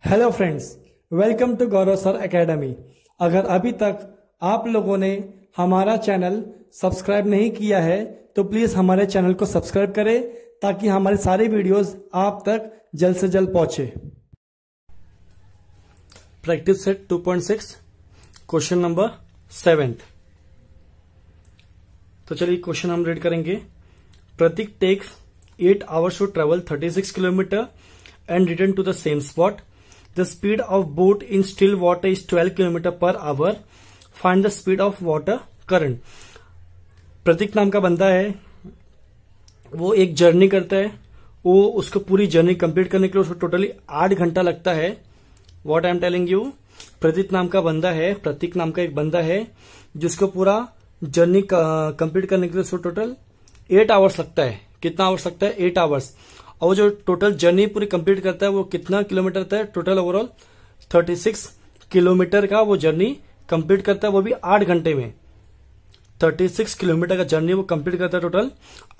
Hello friends, welcome to Gaurav sir academy. अगर अभी तक आप लोगों ने हमारा चैनल सब्सक्राइब नहीं किया है तो प्लीज़ हमारे चैनल को सब्सक्राइब करें ताकि हमारे सारे वीडियोस आप तक जल्द से जल्द पहुंचे। Practice set 2.6 question number 7। तो चलिए क्वेश्चन हम रीड करेंगे। Prateek takes 8 hours to travel 36 kilometre and return to the same spot. The speed of boat in still water is 12 km per hour. Find the speed of water current. प्रतीक नाम का बंदा है, वो एक जर्नी करता है। वो उसको पूरी जर्नी कंप्लीट करने के लिए उसको टोटली 8 घंटा लगता है। What I am telling you, Prateek नाम का बंदा है, प्रतीक नाम का एक बंदा है जिसको पूरा जर्नी कंप्लीट करने के लिए उसको टोटल 8 आवर्स लगता है। कितना आवर्स लगता है? 8 आवर्स। और वो जो टोटल जर्नी पूरी कंप्लीट करता है वो कितना किलोमीटर होता है? टोटल ओवरऑल 36 किलोमीटर का वो जर्नी कंप्लीट करता है, वो भी 8 घंटे में। 36 किलोमीटर का जर्नी वो कंप्लीट करता है टोटल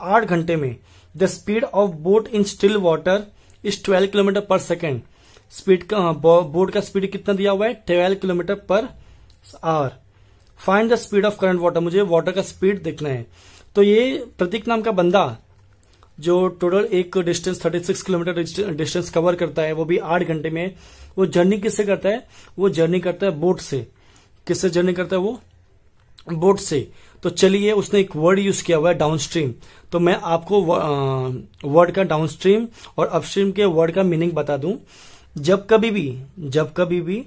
8 घंटे में। The speed of boat in still water is 12 kilometre पर सेकेंड। स्पीड का बोट का स्पीड कितना दिया हुआ है? 12 kilometre per our. Find the speed of current water. मुझे वाटर का स्पीड देखना है। तो ये प्रतीक नाम का बंदा जो टोटल एक डिस्टेंस 36 किलोमीटर डिस्टेंस कवर करता है, वो भी 8 घंटे में। वो जर्नी किससे करता है? वो जर्नी करता है बोट से। किससे जर्नी करता है वो? बोट से। तो चलिए, उसने एक वर्ड यूज किया हुआ है डाउनस्ट्रीम। तो मैं आपको वर्ड का डाउनस्ट्रीम और अपस्ट्रीम के वर्ड का मीनिंग बता दूं। जब कभी भी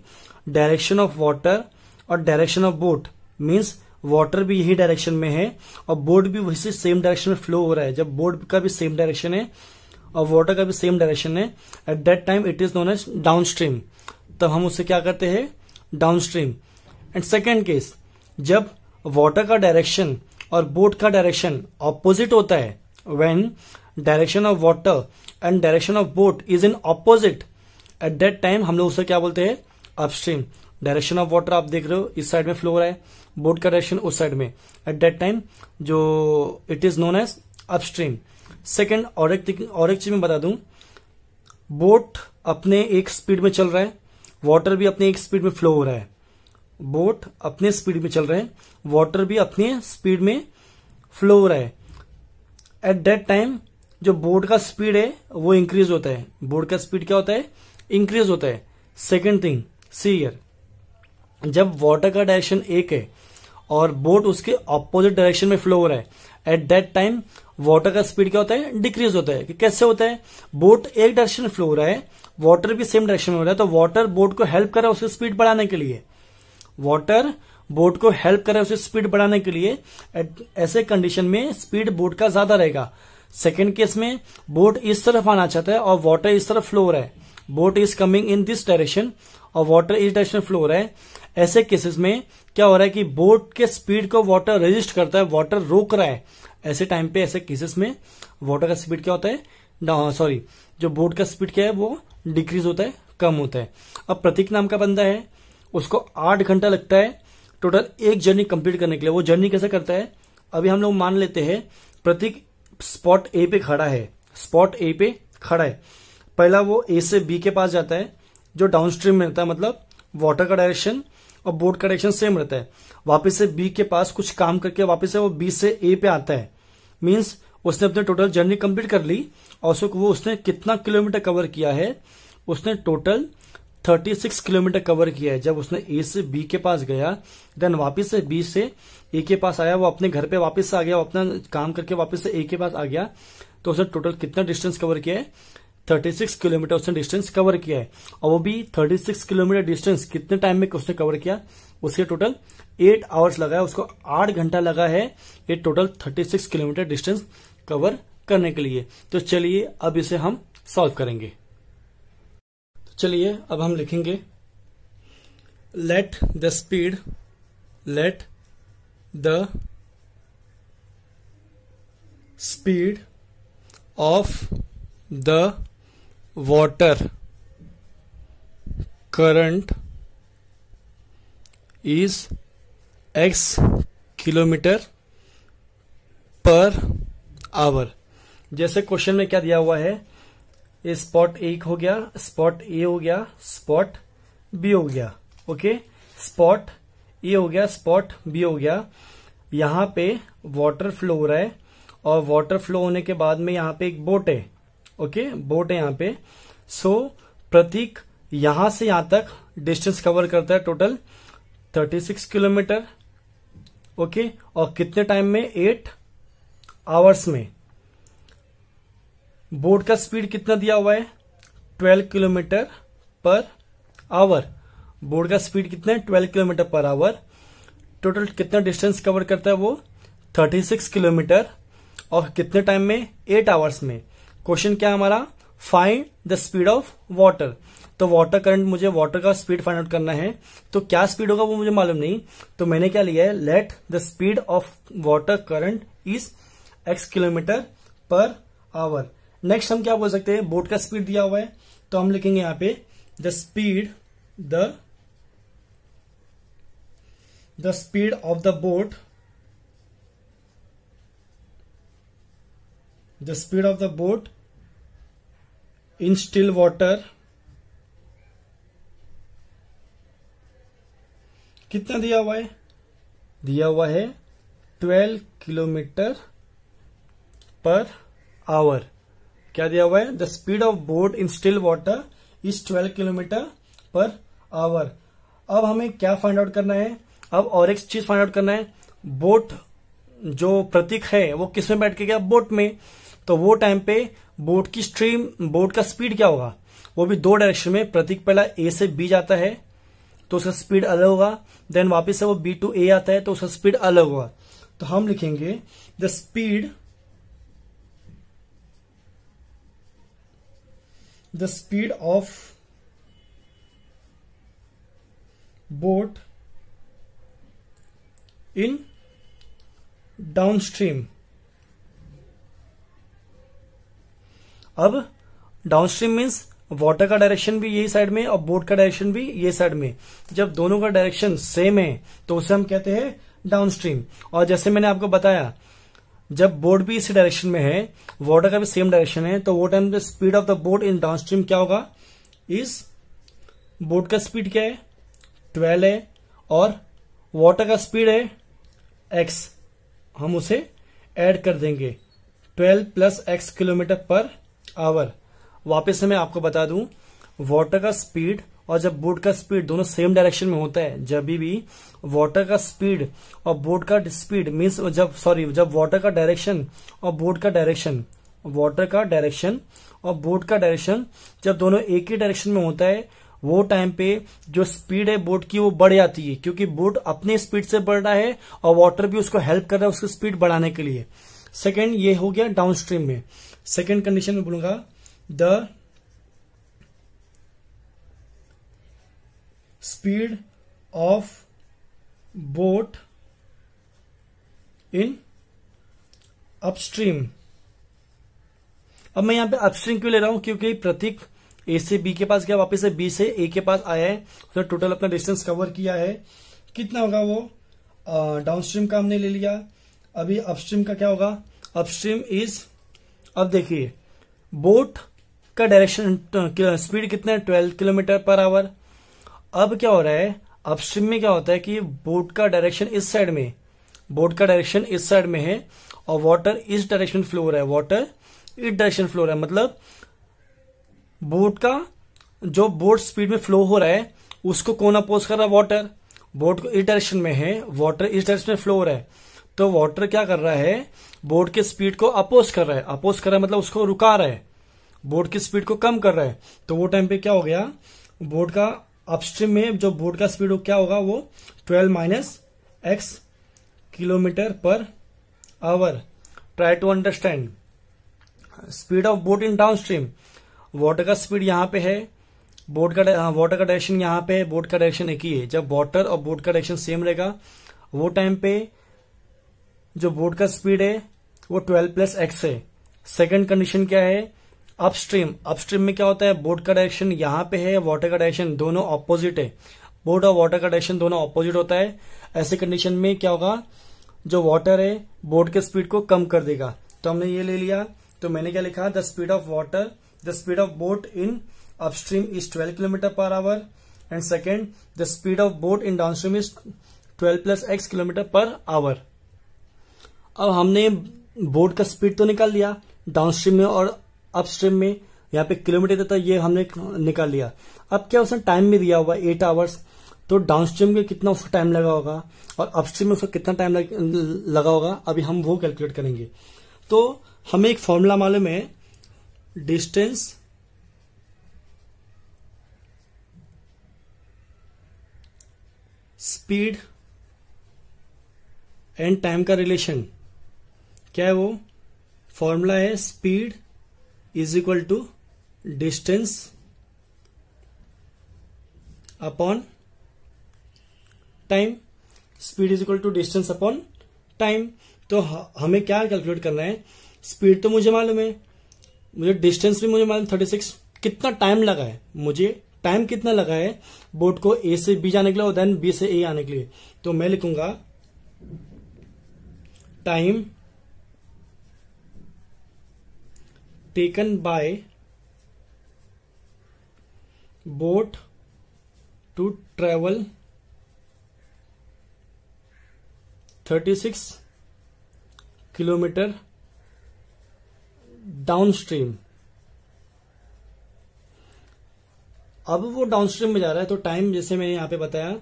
डायरेक्शन ऑफ वाटर और direction of boat means water भी यही डायरेक्शन में है और बोट भी वैसे सेम डायरेक्शन में फ्लो हो रहा है। जब बोट का भी सेम डायरेक्शन है और वाटर का भी सेम डायरेक्शन है, at that time it is known as downstream. तब हम उसे क्या करते हैं? डाउनस्ट्रीम। एंड सेकेंड केस, जब वाटर का डायरेक्शन और बोट का डायरेक्शन ऑपोजिट होता है, when direction of water and direction of boat is in opposite, at that time हम लोग उसे क्या बोलते हैं? अपस्ट्रीम। डायरेक्शन ऑफ वाटर आप देख रहे हो इस साइड में फ्लो हो रहा है, बोट का डायरेक्शन उस साइड में, एट दैट टाइम जो it is known as upstream. Second और एक चीज मैं बता दूं, बोट अपने एक स्पीड में चल रहा है, वाटर भी अपने एक स्पीड में फ्लो हो रहा है। बोट अपने स्पीड में चल रहा है, वाटर भी अपने स्पीड में फ्लो हो रहा है। एट दैट टाइम जो बोट का स्पीड है वो इंक्रीज होता है। बोट का स्पीड क्या होता है? इंक्रीज होता है। सेकेंड थिंग, सी हियर, जब वाटर का डायरेक्शन एक है और बोट उसके ऑपोजिट डायरेक्शन में फ्लो हो रहा है, एट दैट टाइम वाटर का स्पीड क्या होता है? डिक्रीज होता है। कि कैसे होता है? बोट एक डायरेक्शन में फ्लो हो रहा है, वाटर भी सेम डायरेक्शन में हो रहा है, तो वाटर बोट को हेल्प कर रहा है उसकी स्पीड बढ़ाने के लिए। वाटर बोट को हेल्प कर रहा है उसकी स्पीड बढ़ाने के लिए। ऐसे कंडीशन में स्पीड बोट का ज्यादा रहेगा। सेकेंड केस में बोट इस तरफ आना चाहता है और वाटर इस तरफ फ्लो हो रहा है। Boat is coming in this direction और वाटर इस डायरेक्शन में फ्लो हो रहा है। ऐसे केसेस में क्या हो रहा है कि बोट के स्पीड को वाटर रेजिस्ट करता है, वाटर रोक रहा है। ऐसे टाइम पे, ऐसे केसेस में वाटर का स्पीड क्या होता है? जो बोट का स्पीड क्या है वो डिक्रीज होता है, कम होता है। अब प्रतीक नाम का बंदा है, उसको 8 घंटा लगता है टोटल एक जर्नी कंप्लीट करने के लिए। वो जर्नी कैसे करता है? अभी हम लोग मान लेते हैं प्रतीक स्पॉट ए पे खड़ा है। स्पॉट ए पे खड़ा है। पहला वो ए से बी के पास जाता है जो डाउनस्ट्रीम में रहता है, मतलब वाटर का डायरेक्शन और बोट का डायरेक्शन सेम रहता है। वापस से बी के पास कुछ काम करके वापस से वो बी से ए पे आता है। मींस उसने अपने टोटल जर्नी कंप्लीट कर ली और उसने कितना किलोमीटर कवर किया है? उसने टोटल 36 किलोमीटर कवर किया है। जब उसने ए से बी के पास गया, देन वापस से बी से ए के पास आया, वो अपने घर पे वापस से आ गया, वो अपना काम करके वापस से ए के पास आ गया, तो उसने टोटल कितना डिस्टेंस कवर किया है? 36 किलोमीटर उसने डिस्टेंस कवर किया है। और वो भी 36 किलोमीटर डिस्टेंस कितने टाइम में उसने कवर किया? उसके टोटल 8 आवर्स लगा है, उसको 8 घंटा लगा है ये टोटल 36 किलोमीटर डिस्टेंस कवर करने के लिए। तो चलिए अब इसे हम सॉल्व करेंगे। चलिए अब हम लिखेंगे let the speed of the water current is x kilometre per our. जैसे क्वेश्चन में क्या दिया हुआ है, ये स्पॉट एक हो गया, स्पॉट ए हो गया, स्पॉट बी हो गया। ओके, स्पॉट ए हो गया, स्पॉट बी हो गया। यहां पे वाटर फ्लो हो रहा है और वाटर फ्लो होने के बाद में यहां पे एक बोट है। ओके, बोट है यहां पे। सो प्रतीक यहां से यहां तक डिस्टेंस कवर करता है टोटल 36 किलोमीटर। ओके, और कितने टाइम में? 8 आवर्स में। बोट का स्पीड कितना दिया हुआ है? 12 किलोमीटर पर आवर। बोट का स्पीड कितना है? 12 किलोमीटर पर आवर। टोटल कितना डिस्टेंस कवर करता है वो? 36 किलोमीटर। और कितने टाइम में? 8 आवर्स में। क्वेश्चन क्या है हमारा? Find the speed of water. तो वाटर करंट, मुझे वाटर का स्पीड फाइंड आउट करना है। तो क्या स्पीड होगा वो मुझे मालूम नहीं, तो मैंने क्या लिया है? Let the speed of water current is x kilometre per our. Next हम क्या बोल सकते हैं? बोट का स्पीड दिया हुआ है, तो हम लिखेंगे यहां पे the speed of the boat, the speed of the boat in still water. कितना दिया हुआ है? दिया हुआ है 12 किलोमीटर पर आवर। क्या दिया हुआ है? The speed of boat in still water is 12 kilometre per our. अब हमें क्या फाइंड आउट करना है? अब और एक चीज फाइंड आउट करना है। बोट जो प्रतीक है वो किस में बैठ के गया? बोट में। तो वो टाइम पे बोट की स्ट्रीम, बोट का स्पीड क्या होगा? वो भी 2 डायरेक्शन में। प्रतीक पहला ए से बी जाता है तो उसका स्पीड अलग होगा, देन वापस से वो बी टू ए आता है तो उसका स्पीड अलग होगा। तो हम लिखेंगे the speed of boat in downstream. अब डाउनस्ट्रीम मीन्स वाटर का डायरेक्शन भी यही साइड में और बोट का डायरेक्शन भी ये साइड में। जब दोनों का डायरेक्शन सेम है तो उसे हम कहते हैं डाउनस्ट्रीम। और जैसे मैंने आपको बताया, जब बोट भी इसी डायरेक्शन में है, वाटर का भी सेम डायरेक्शन है, तो वो time the speed of the boat in downstream क्या होगा? इस बोट का स्पीड क्या है? 12 है और वाटर का स्पीड है x। हम उसे ऐड कर देंगे, 12 plus x kilometre per our. वापस से मैं आपको बता दूं, वाटर का स्पीड और जब बोट का स्पीड दोनों सेम डायरेक्शन में होता है, जब भी वाटर का स्पीड और बोट का स्पीड मीन्स जब वाटर का डायरेक्शन और बोट का डायरेक्शन, वाटर का डायरेक्शन और बोट का डायरेक्शन जब दोनों एक ही डायरेक्शन में होता है, वो टाइम पे जो स्पीड है बोट की वो बढ़ जाती है, क्योंकि बोट अपने स्पीड से बढ़ रहा है और वाटर भी उसको हेल्प कर रहा है उसकी स्पीड बढ़ाने के लिए। सेकेंड, ये हो गया डाउनस्ट्रीम में। सेकेंड कंडीशन में बोलूंगा the speed of boat in upstream. अब मैं यहां पे अपस्ट्रीम क्यों ले रहा हूं? क्योंकि प्रतीक ए से बी के पास गया, वापस से बी से ए के पास आया है, तो टोटल अपना डिस्टेंस कवर किया है। कितना होगा वो? डाउनस्ट्रीम का हमने ले लिया। अभी अपस्ट्रीम का क्या होगा? अपस्ट्रीम इज, अब देखिए बोट का डायरेक्शन स्पीड कितना है? 12 किलोमीटर पर आवर। अब क्या हो रहा है? अपस्ट्रीम में क्या होता है कि बोट का डायरेक्शन इस साइड में, बोट का डायरेक्शन इस साइड में है और वाटर इस डायरेक्शन फ्लो हो रहा है, वाटर इस डायरेक्शन फ्लो हो रहा है। मतलब बोट का जो बोट स्पीड में फ्लो हो रहा है उसको कौन अपोज कर रहा है? वाटर। बोट को इस डायरेक्शन में है, वाटर इस डायरेक्शन में फ्लो हो रहा है, तो वाटर क्या कर रहा है? बोट के स्पीड को अपोज कर रहा है। अपोज कर रहा है मतलब उसको रुका रहा है, बोट की स्पीड को कम कर रहा है। तो वो टाइम पे क्या हो गया? बोट का अपस्ट्रीम में जो बोट का स्पीड क्या होगा? वो 12 minus x kilometre per hour. Try to understand speed of boat in downstream. Water का स्पीड यहां पे है, वाटर का डायरेक्शन यहां पे है, बोट का डायरेक्शन एक ही है। जब वाटर और बोट का डायरेक्शन सेम रहेगा वो टाइम पे जो बोट का स्पीड है वो 12 प्लस x है। सेकंड कंडीशन क्या है? अपस्ट्रीम। अपस्ट्रीम में क्या होता है? बोट का डायरेक्शन यहां पे है, वाटर का डायरेक्शन दोनों ऑपोजिट है, बोट और वाटर का डायरेक्शन दोनों ऑपोजिट होता है। ऐसे कंडीशन में क्या होगा? जो वाटर है बोट के स्पीड को कम कर देगा। तो हमने ये ले लिया। तो मैंने क्या लिखा? The speed of water, the speed of boat in upstream is 12 km per hour, and second, the speed of boat in downstream is 12 plus x km per hour. अब हमने बोट का स्पीड तो निकाल लिया डाउनस्ट्रीम में और upstream में, यहाँ पे किलोमीटर देता है, ये हमने निकाल लिया. अब क्या उसने टाइम भी दिया हुआ 8 आवर्स, तो डाउनस्ट्रीम में कितना उसका टाइम लगा होगा और अपस्ट्रीम में उसका कितना टाइम लगा होगा, अभी हम वो कैलकुलेट करेंगे. तो हमें एक फॉर्मूला मालूम है, डिस्टेंस स्पीड एंड टाइम का रिलेशन. क्या है वो फॉर्मूला? है speed is equal to distance upon time. Speed is equal to distance upon time. तो हमें क्या कैलकुलेट करना है? स्पीड तो मुझे मालूम है, मुझे डिस्टेंस भी मुझे मालूम 36. कितना टाइम लगा है, मुझे टाइम कितना लगा है बोट को ए से बी जाने के लिए और देन बी से ए आने के लिए. तो मैं लिखूंगा time taken by boat to travel 36 kilometre downstream. अब वो डाउनस्ट्रीम में जा रहा है, तो टाइम जैसे मैंने यहां पे बताया,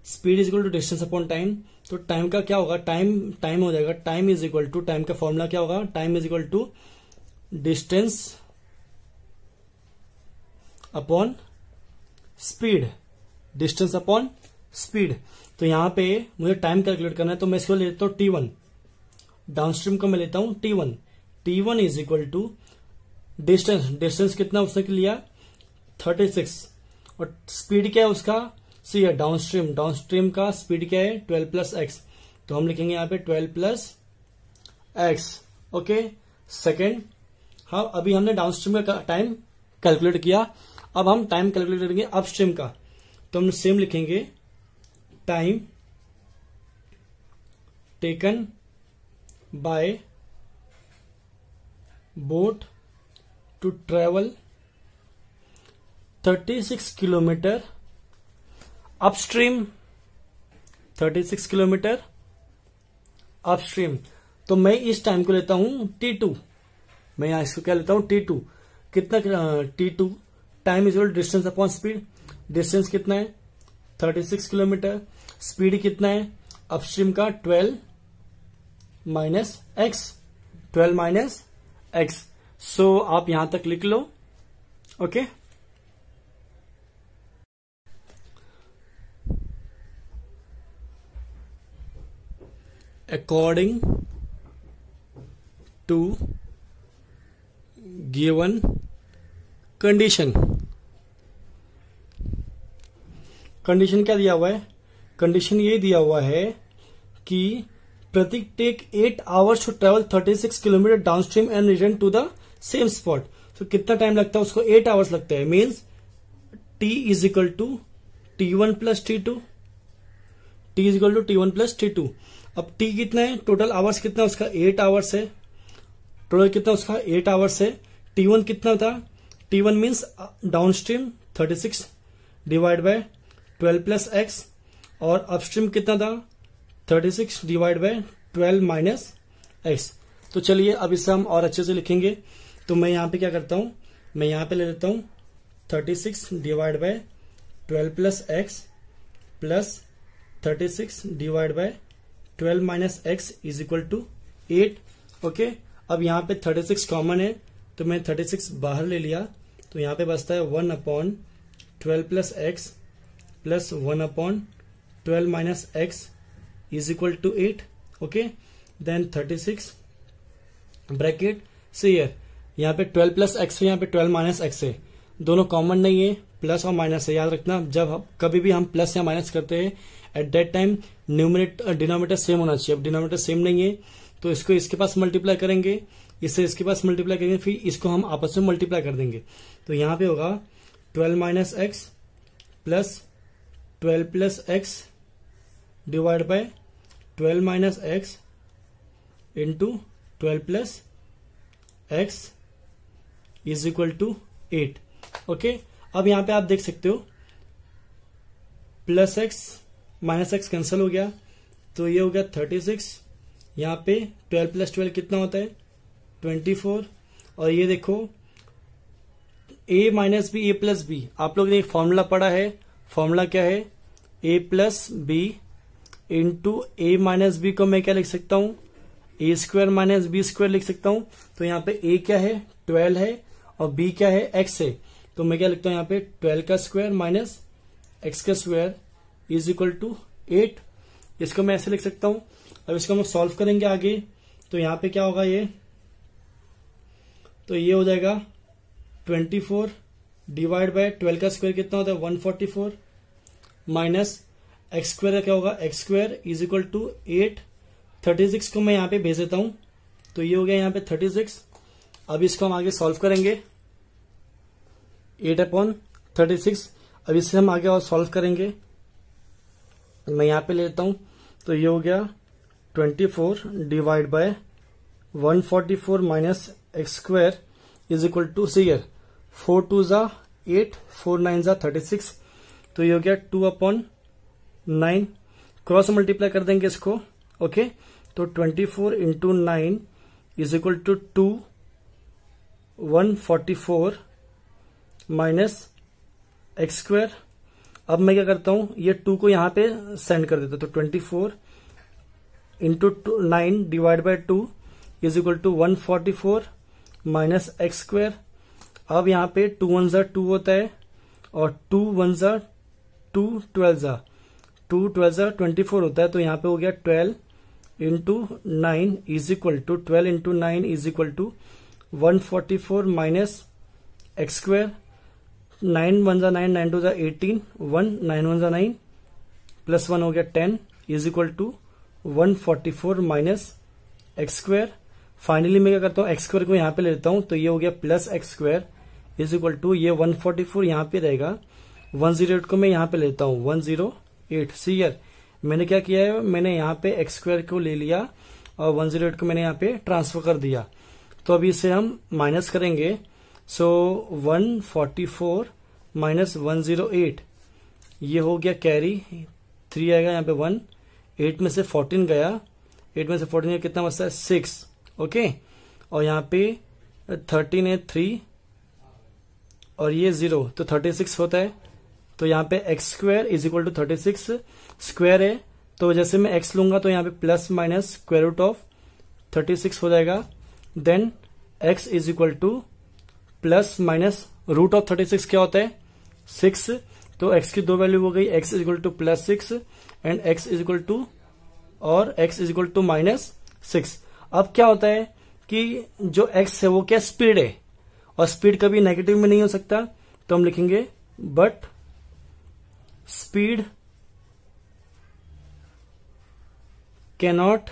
speed is equal to distance upon time. तो टाइम का क्या होगा? टाइम हो जाएगा, time is equal to, time का फॉर्मूला क्या होगा? Time is equal to distance upon speed. Distance upon speed. तो यहां पे मुझे टाइम कैलकुलेट करना है, तो मैं इसको ले लेता हूं T1. डाउनस्ट्रीम को मैं लेता हूं T1. T1 is equal to distance. Distance कितना उसने लिया? 36. और स्पीड क्या है उसका? सी है डाउनस्ट्रीम. डाउनस्ट्रीम का स्पीड क्या है? 12 प्लस एक्स. तो हम लिखेंगे यहाँ पे 12 प्लस एक्स. ओके. सेकेंड, हाँ अभी हमने डाउनस्ट्रीम का टाइम कैलकुलेट किया, अब हम टाइम कैलकुलेट करेंगे अपस्ट्रीम का. तो हम सेम लिखेंगे time taken by boat to travel 36 kilometre upstream. 36 kilometre upstream. तो मैं इस टाइम को लेता हूं T2. मैं यहां इसको क्या लेता हूं? T2. कितना T2? Time is equal distance upon speed. Distance कितना है? 36 किलोमीटर. स्पीड कितना है अपस्ट्रीम का? 12 minus X. 12 minus X. So आप यहां तक लिख लो. Okay. According to given condition. Condition क्या दिया हुआ है? कंडीशन ये दिया हुआ है कि Prateek take 8 hours to travel 36 kilometre downstream and return to the same spot. तो कितना टाइम लगता है उसको? 8 आवर्स लगता है. Means T is equal to T1 plus T2. T is equal to T1 plus T2. अब T कितना है? टोटल आवर्स कितना उसका? 8 आवर्स है. टोटल कितना उसका? 8 आवर्स है. T1 कितना था? T1 means downstream 36 divide by 12 plus x, और अपस्ट्रीम कितना था? 36 डिवाइड बाय 12 माइनस एक्स. तो चलिए अब इसे हम और अच्छे से लिखेंगे. तो मैं यहां पे क्या करता हूं? मैं यहां पे ले लेता हूं 36 divide by 12 plus x plus 36 divide by 12 minus x is equal to 8. Okay. अब यहां पे 36 कॉमन है, तो मैं 36 बाहर ले लिया, तो यहां पे बचता है 1 upon 12 plus x plus 1 upon 12 minus x is equal to 8. Okay. Then 36 bracket से यहाँ पे 12 प्लस एक्स है, यहाँ पे 12 माइनस एक्स है. दोनों कॉमन नहीं है, प्लस और माइनस है. याद रखना, जब कभी भी हम प्लस या माइनस करते हैं eight that time numerator denominator same होना चाहिए. अब डिनोमिनेटर सेम नहीं है, तो इसको इसके पास मल्टीप्लाई करेंगे, इससे इसके पास मल्टीप्लाई करेंगे, फिर इसको हम आपस में मल्टीप्लाई कर देंगे. तो यहां पे होगा 12 minus x plus 12 plus x divide by 12 minus x into 12 plus x is equal to 8। Okay, अब यहां पे आप देख सकते हो plus x minus x cancel हो गया, तो ये हो गया 36। यहाँ पे 12 प्लस 12 कितना होता है 24। और ये देखो a minus b a plus b, आप लोगों ने एक फॉर्मूला पढ़ा है, फॉर्मूला क्या है a plus b into a minus b को मैं क्या लिख सकता हूं a square minus b square लिख सकता हूं। तो यहाँ पे a क्या है 12 है और b क्या है x है, तो मैं क्या लिखता हूं यहाँ पे 12 का स्क्वायर माइनस x का स्क्वायर इज इक्वल टू 8। इसको मैं ऐसे लिख सकता हूं। अब इसको हम सॉल्व करेंगे आगे, तो यहाँ पे क्या होगा तो ये हो जाएगा 24 डिवाइड बाय 12 का स्क्वायर कितना होता है 144 माइनस एक्स स्क्वायर का क्या होगा x square is equal to 8। 36 को मैं यहाँ पे भेज देता हूं, तो ये हो गया यहाँ पे 36। अब इसको हम आगे सॉल्व करेंगे 8/36। अब इससे हम आगे और सॉल्व करेंगे, मैं यहाँ पे लेता हूं, तो ये हो गया 24 divide by 144 minus x square is equal to सीयर 4 2 जा 8 4 9 जा 36, तो ये हो गया 2/9। क्रॉस मल्टीप्लाई कर देंगे इसको। ओके, तो 24 into 9 is equal to 2 144 minus x square. अब मैं क्या करता हूं ये 2 को यहां पे सेंड कर देता हूं, तो 24 into 9 divide by 2 is equal to 144 minus x square. अब यहाँ पे 2 1 जा 2 होता है और 2 1 जा 2 12 जा 2 12 जा 24 होता है, तो यहाँ पे हो गया 12 into 9 is equal to 12 into 9 is equal to 144 minus x square. 9 1 जा 9 9 2 जा 18 1 9 1 जा 9 प्लस 1 हो गया 10 is equal to 144 minus x square. Finally मैं क्या करता हूँ एक्स स्क्वायर को यहाँ पे ले लेता हूँ, तो ये हो गया plus x square is equal to ये 144 यहाँ पे रहेगा, 108 को मैं यहाँ पे लेता हूँ 108। सी यार मैंने क्या किया है, मैंने यहाँ पे एक्स स्क्वायर को ले लिया और 108 को मैंने यहाँ पे ट्रांसफर कर दिया। तो अभी इसे हम माइनस करेंगे, सो 144 माइनस 108 ये हो गया कैरी 3 आएगा यहाँ पे 1 8 में से 14 गया, 8 में से 14 गया कितना बचता है 6। ओके, और यहाँ पे 13 है 3 और ये 0 तो 36 होता है। तो यहाँ पे x square is equal to 36 square है, तो जैसे मैं एक्स लूंगा तो यहाँ पे plus minus square root of 36 हो जाएगा। Then x is equal to plus minus root of 36 क्या होता है 6, तो x की 2 वैल्यू हो गई, x is equal to plus 6 and x is equal to और x is equal to minus 6। अब क्या होता है कि जो x है वो क्या स्पीड है और स्पीड कभी नेगेटिव में नहीं हो सकता, तो हम लिखेंगे but speed cannot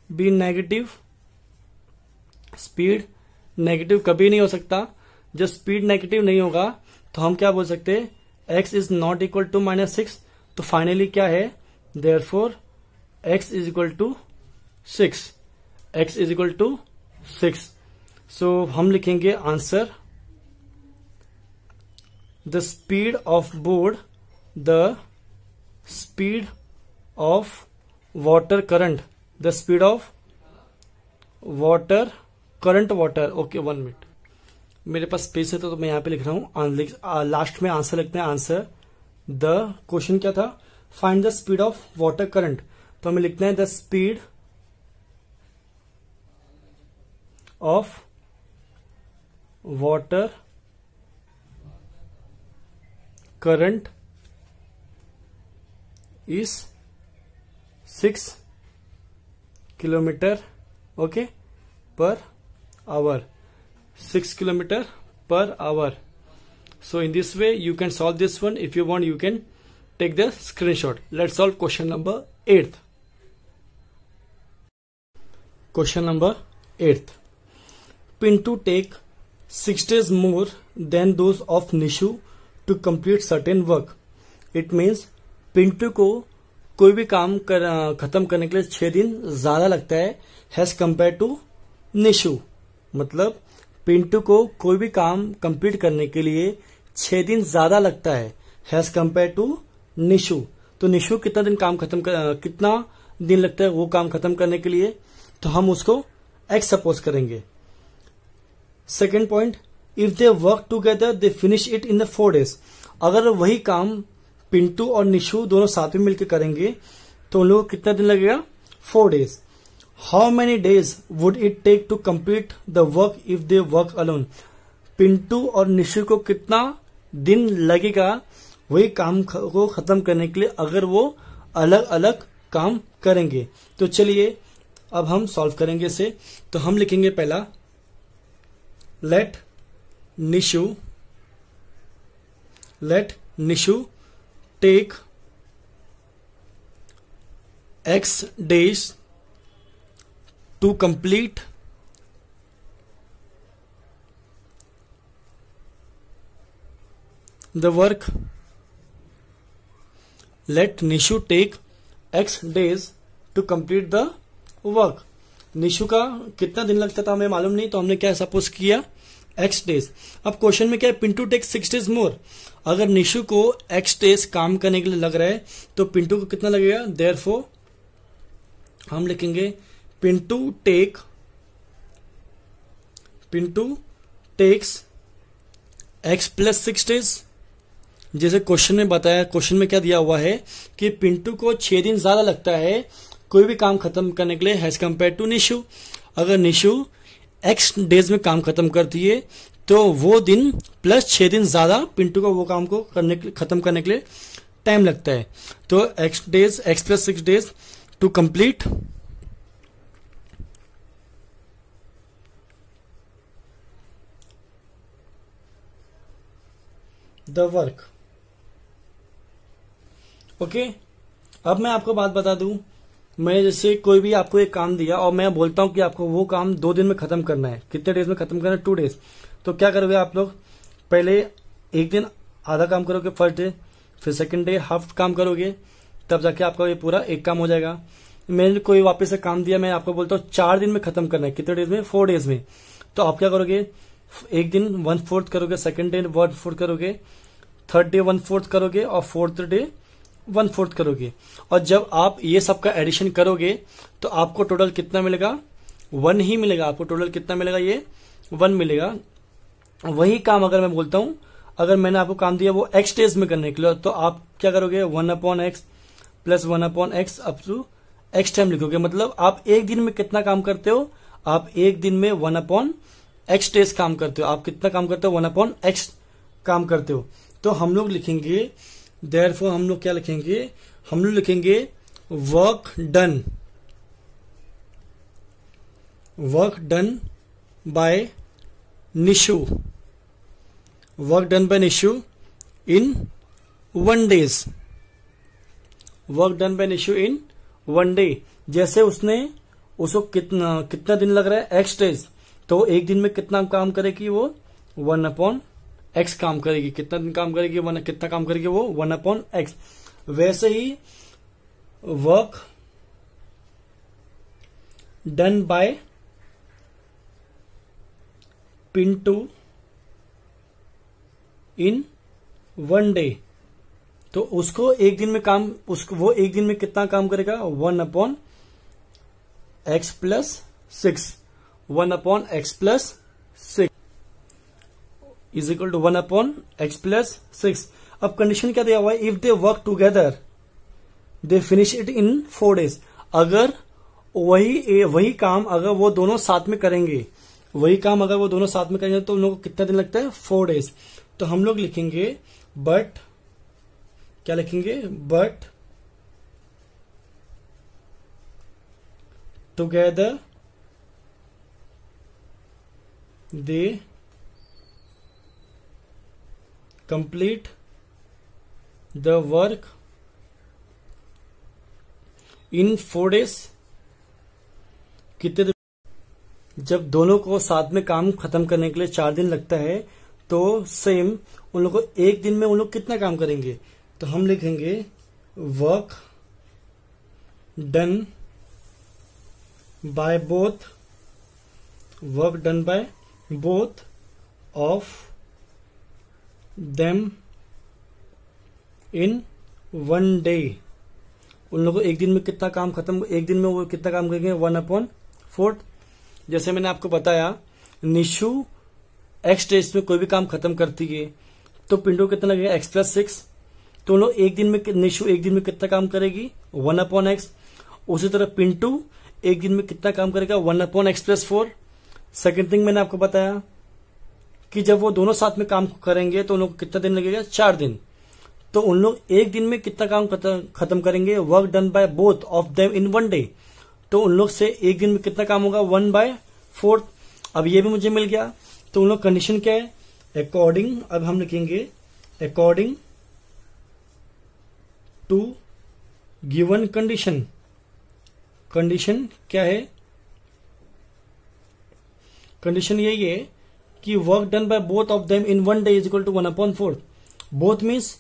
be negative. Speed negative कभी नहीं हो सकता। जब स्पीड नेगेटिव नहीं होगा तो हम क्या बोल सकते हैं x is not equal to -6, तो फाइनली क्या है therefore x is equal to 6, x is equal to 6। So हम लिखेंगे answer the speed of boat, the speed of water current, the speed of water current water. Okay 1 minute, मेरे पास space है तो मैं यहां पे लिख रहा हूं, लास्ट में आंसर लिखते हैं। आंसर द क्वेश्चन क्या था, find the speed of water current, तो हमें लिखना है the speed of water current is 6 kilometre okay per hour, 6 kilometer per hour. So in this way you can solve this one. If you want you can take the screenshot. Let's solve question number 8th. Question number 8th. Pintu take 6 days more than those of Nishu to complete certain work. It means Pintu को कोई भी काम खत्म करने के लिए 6 दिन ज्यादा लगता है as compared to निशु। मतलब पिंटू को कोई भी काम कंप्लीट करने के लिए 6 दिन ज्यादा लगता है हैज कंपेयर टू निशु। तो निशु कितना दिन लगता है वो काम खत्म करने के लिए, तो हम उसको एक्स सपोज करेंगे। Second point, if they work together they finish it in the 4 days। अगर वही काम पिंटू और निशु दोनों साथ में मिलकर करेंगे तो उन लोगों को कितना दिन लगेगा, 4 days। How many days would it take to complete the work if they work alone. Pintu और निशु को कितना दिन लगेगा वही काम को खत्म करने के लिए अगर वो अलग अलग काम करेंगे। तो चलिए अब हम सॉल्व करेंगे इसे। तो हम लिखेंगे पहला, let Nishu take x days to complete the work। Let Nishu take x days to complete the work। Nishu का कितना दिन लगता था हमें मालूम नहीं, तो हमने क्या सपोज किया, x days। अब क्वेश्चन में क्या है, पिंटू टेक 6 days मोर। अगर निशु को x days काम करने के लिए लग रहा है तो पिंटू को कितना लगेगा, देयरफॉर हम लिखेंगे Pintu takes x plus 6 days। जैसे क्वेश्चन में बताया, क्वेश्चन में क्या दिया हुआ है कि पिंटू को 6 दिन ज्यादा लगता है कोई भी काम खत्म करने के लिए हैज कंपेयर टू निशु। अगर निशु x डेज में काम खत्म करती है तो वो दिन प्लस 6 दिन ज्यादा पिंटू को वो काम को खत्म करने के लिए टाइम लगता है। तो x plus 6 days to complete the work। Okay, अब मैं आपको बात बता दूं, मैं जैसे कोई भी आपको एक काम दिया और मैं बोलता हूं कि आपको वो काम 2 दिन में खत्म करना है, कितने डेज में खत्म करना है, 2 days। तो क्या करोगे आप लोग, पहले एक दिन आधा काम करोगे फर्स्ट डे, फिर सेकंड डे हाफ काम करोगे, तब जाके आपका ये पूरा एक काम हो जाएगा। मैंने कोई वापस से काम दिया, मैं आपको बोलता हूँ 4 दिन में खत्म करना है, कितने डेज में, 4 days में। तो आप क्या करोगे, एक दिन 1/4 करोगे, सेकंड डे 1/4 करोगे, थर्ड डे 1/4 करोगे और फोर्थ डे 1/4 करोगे। और जब आप ये सब का एडिशन करोगे तो आपको टोटल कितना मिलेगा, 1 ही मिलेगा। आपको टोटल कितना मिलेगा, ये 1 मिलेगा। वही काम अगर मैं बोलता हूं, अगर मैंने आपको काम दिया वो x डेज में करने के लिए, तो आप क्या करोगे, 1/x plus 1/x up to x time लिखोगे। मतलब आप एक दिन में कितना काम करते हो, आप एक दिन में 1/x डेज काम करते हो। आप कितना काम करते हो, 1/x काम करते हो। तो हम लोग लिखेंगे, देयरफॉर हम लोग क्या लिखेंगे, हम लोग लिखेंगे वर्क डन बाय निशु इन 1 day। Work done bye Nishu इन 1 day। जैसे उसको कितना दिन लग रहा है, x days, तो एक दिन में कितना काम करेगी वो, 1/x काम करेगी। कितना दिन काम करेगी, कितना काम करेगी वो, 1/x। वैसे ही work done by Pintu in 1 day, तो उसको एक दिन में काम, वो एक दिन में कितना काम करेगा, 1/x plus 6। 1/x plus 6 is equal to 1/x plus 6। अब कंडीशन क्या दिया हुआ है, if they work together they finish it in 4 days। अगर वही काम अगर वो दोनों साथ में करेंगे, तो उन लोगों को कितना दिन लगता है, 4 days। तो हम लोग लिखेंगे but together they complete the work in 4 days। कितने दिन, जब दोनों को साथ में काम खत्म करने के लिए 4 दिन लगता है, तो सेम उन लोगों को एक दिन में उन लोग कितना काम करेंगे। तो हम लिखेंगे work done by both of them in one day, उन लोगों को एक दिन में कितना काम खत्म, एक दिन में वो कितना काम करेंगे 1/4। जैसे मैंने आपको बताया निशु x डेज में कोई भी काम खत्म करती है तो पिंटू कितना लगेगा x+6, तो उन लोग एक दिन में, निशु एक दिन में कितना काम करेगी 1/x। उसी तरह पिंटू एक दिन में कितना काम करेगा 1/x+4। सेकेंड थिंग मैंने आपको बताया कि जब वो दोनों साथ में काम करेंगे तो उन लोग को कितना दिन लगेगा 4 दिन। तो उन लोग एक दिन में कितना काम खत्म करेंगे, work done by both of them in one day, तो उन लोग से एक दिन में कितना काम होगा 1/4। अब ये भी मुझे मिल गया, तो उन लोग कंडीशन क्या है अकॉर्डिंग, अब हम लिखेंगे according to given condition. Condition क्या है, कंडीशन यही है कि work done by both of them in one day is equal to 1/4। Both means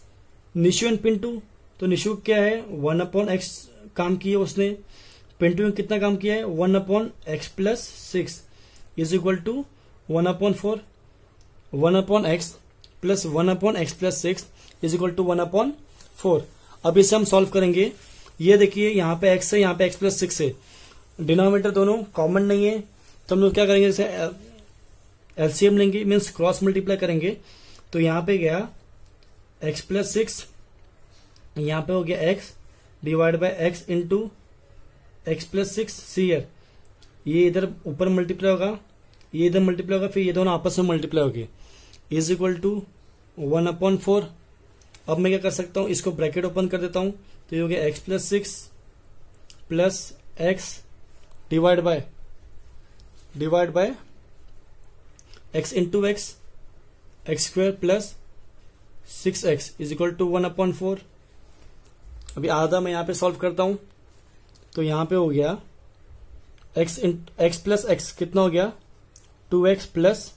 Nishu and Pintu, तो निशु क्या है 1/x काम किया उसने, पिंटू ने कितना काम किया है 1/x+6 is equal to 1/4। 1/x plus 1/x+6 is equal to 1/4। अब इसे हम सॉल्व करेंगे। ये देखिए यहाँ पे x है, यहाँ पे x+6 है, डिनोमिनेटर दोनों कॉमन नहीं है, तो हम लोग क्या करेंगे, जैसे एलसीएम लेंगे, मीन्स क्रॉस मल्टीप्लाई करेंगे। तो यहाँ पे गया x+6, यहाँ पे हो गया x divide by x into x+6 सीयर, ये इधर ऊपर मल्टीप्लाई होगा, ये इधर मल्टीप्लाई होगा, फिर ये दोनों आपस में मल्टीप्लाई होगी, इज इक्वल टू 1/4। अब मैं क्या कर सकता हूं, इसको ब्रैकेट ओपन कर देता हूं, तो ये हो गया x+6 plus x divide by x into x square plus 6x is equal to 1/4। अभी आधा मैं यहां पे सॉल्व करता हूं, तो यहां पे हो गया x प्लस x कितना हो गया 2x प्लस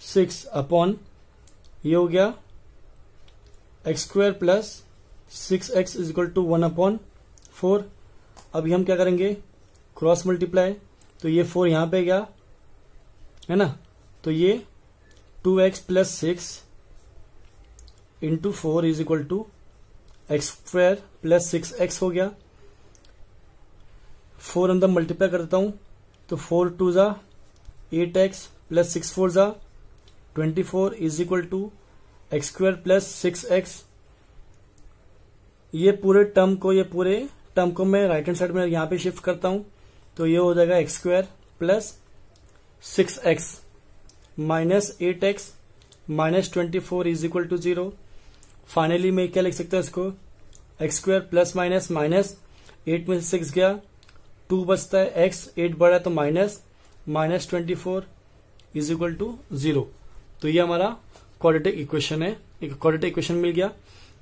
6 अपॉन ये हो गया x square plus 6x is equal to 1/4। अभी हम क्या करेंगे क्रॉस मल्टीप्लाई, तो ये 4 यहां पे गया है ना, तो ये 2x plus 6 into 4 is equal to x square plus 6x हो गया। 4 अंदर मल्टीप्लाई कर देता हूं, तो 4 2 जा 8x प्लस 6 4 जा 24 is equal to x square plus 6x। ये पूरे टर्म को मैं राइट हैंड साइड में यहां पे शिफ्ट करता हूं, तो ये हो जाएगा x square plus 6x minus 8x minus 24 is equal to 0। Finally मैं क्या लिख सकता हूं इसको, एक्स स्क्वायर प्लस माइनस 8 में से 6 गया, 2 बचता है x, 8 बढ़ा तो माइनस 24 इज इक्वल टू 0। तो ये हमारा क्वाड्रेटिक इक्वेशन है, एक क्वाड्रेटिक इक्वेशन मिल गया।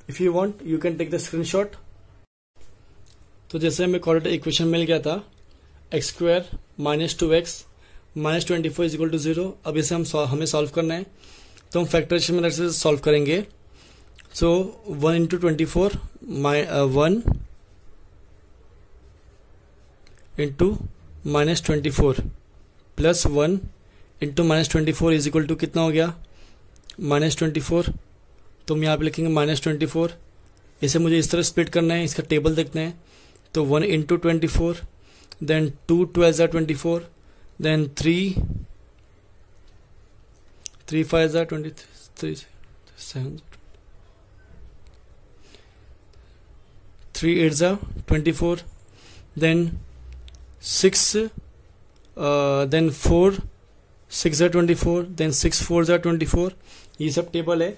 If you want you can take the screenshot. तो जैसे हमें क्वाड्रेटिक इक्वेशन मिल गया था x square minus 2x minus 24 is equal to 0। अब इसे हमें सॉल्व करना है, तो हम फैक्टराइजेशन मेथड से सॉल्व करेंगे। So 1 into 24 1 into minus 24 plus 1 into minus 24 is equal to कितना हो गया माइनस 24। तो हम यहाँ पे लिखेंगे माइनस 24। इसे मुझे इस तरह स्प्लिट करना है, इसका टेबल देखना है। तो 1 इंटू 24 देन 2 12 जा 24 देन 3 5 जा 23 7 3 8 जा 24 देन 6 देन 4 6 जा 24 देन 6 4 जा 24। ये सब टेबल है।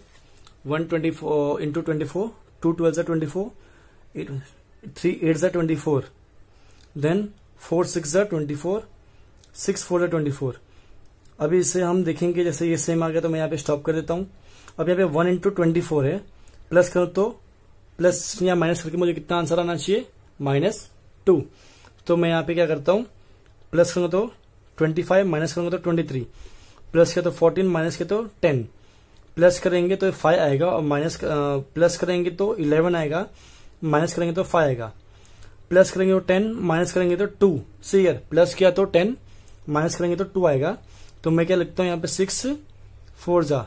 124 इंटू 24 2 12 जा 24 3 8 जा 24 देन 4 6 जा 24 6 4 जा 24। अभी इसे हम देखेंगे, जैसे ये सेम आ गया तो मैं यहाँ पे स्टॉप कर देता हूँ। अब यहाँ पे 1 इंटू 24 है, प्लस करो तो प्लस या माइनस करके मुझे कितना आंसर आना चाहिए -2। तो मैं यहाँ पे क्या करता हूँ, प्लस करूंगा तो 25 माइनस करूंगा तो 23 प्लस किया तो 14 माइनस किया तो 10 प्लस करेंगे तो 5 आएगा और माइनस प्लस करेंगे तो 11 आएगा, माइनस करेंगे तो 5 आएगा, प्लस करेंगे तो 10 माइनस करेंगे तो 2 से यार प्लस किया तो 10 माइनस करेंगे तो 2 आएगा। तो मैं क्या लिखता हूं यहाँ पे 6 4 जा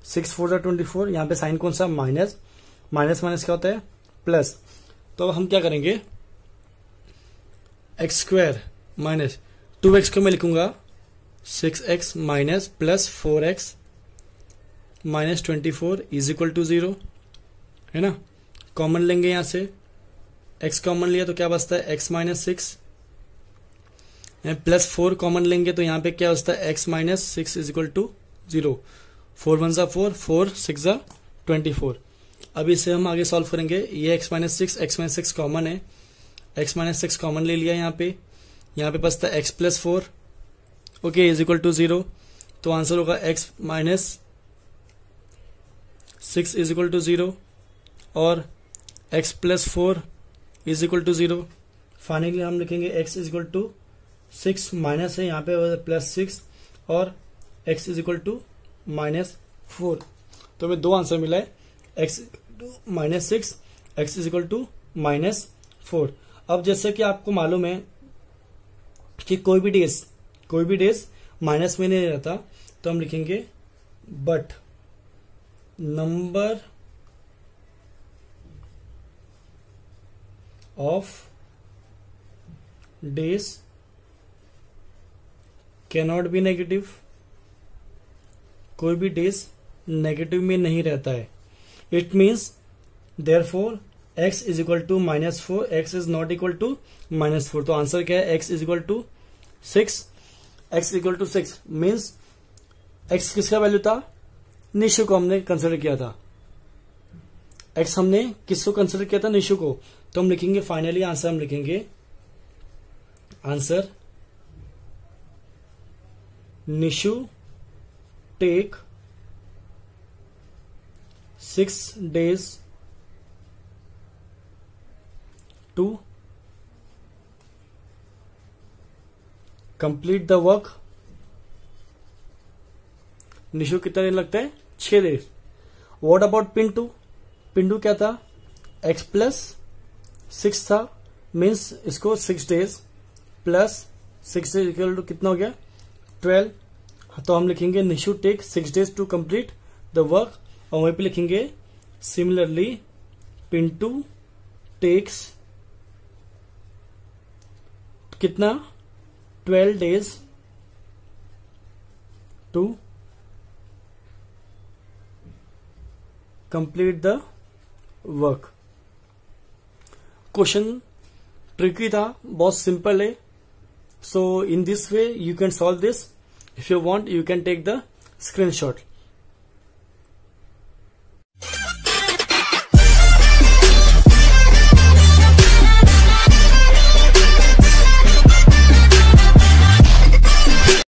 24, यहाँ पे साइन कौन सा, माइनस, माइनस माइनस क्या होता है, प्लस। तो अब हम क्या करेंगे, एक्स स्क्वायर माइनस 2x को मैं लिखूंगा 6x minus plus 4x minus 24 is equal to 0, है ना। कॉमन लेंगे यहां से, x कॉमन लिया तो क्या बचता है, x माइनस 6, प्लस 4 कॉमन लेंगे तो यहाँ पे क्या बचता है, x minus 6 is equal to 0, 4 1 जा 4, 4 6 जा 24। अब इसे हम आगे सॉल्व करेंगे, ये x माइनस 6 कॉमन है, x माइनस 6 कॉमन ले लिया यहाँ पे बचता है x plus 4, okay, is equal to 0। तो आंसर होगा x minus 6 is equal to 0 और x plus 4 is equal to 0। Finally हम लिखेंगे x is equal to 6 minus है यहाँ पे प्लस 6 और x is equal to minus 4। तो हमें दो आंसर मिला है, x minus 6, x is equal to minus 4। अब जैसे कि आपको मालूम है कि कोई भी डेज माइनस में नहीं रहता, तो हम लिखेंगे but number of days cannot be negative, कोई भी डेज नेगेटिव में नहीं रहता है। It means therefore x is equal to minus 4, x is not equal to minus 4। तो आंसर क्या है, x is equal to 6, x equal to 6 means x किसका वैल्यू था, निशु को हमने कंसिडर किया था, x हमने किसको कंसिडर किया था, निशु को। तो हम लिखेंगे फाइनली आंसर, हम लिखेंगे answer Nishu take 6 days to complete the work। Nishu कितना दिन लगता है, 6 days। What about Pintu, Pintu क्या था, x प्लस 6 था, मीन्स इसको 6 days प्लस 6 इक्वल टू कितना हो गया, 12। तो हम लिखेंगे Nishu take 6 days to complete the work, और वहीं पे लिखेंगे सिमिलरली पिंटू टेक्स कितना, 12 days to complete the work. Question tricky था, बहुत सिंपल है। So in this way you can solve this. If you want you can take the screenshot.